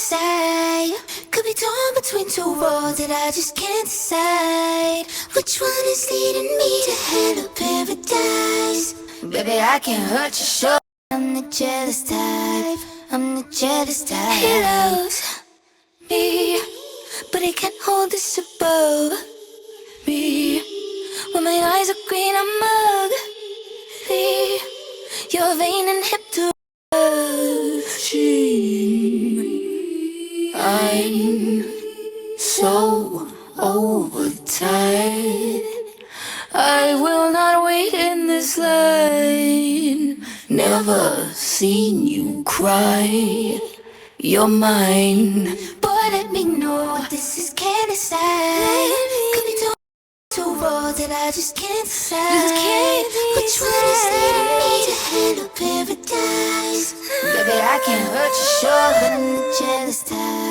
decide. Could be torn between two roads that I just can't decide. Which one is leading me to hell or paradise? Baby, I can't hurt you, sure. I'm the jealous type. I'm the jealous type. He loves me, but he can't hold this above me. When my eyes are green, I'm ugly. You're vain and hip to I'm so overtired. I will not wait in this line. Never seen you cry. You're mine. Boy, let me know this is can't decide. Could be two roads that I just can't decide. Which one is leading me to hell or paradise? Baby, I can't hurt you, sure, but I'm the jealous type.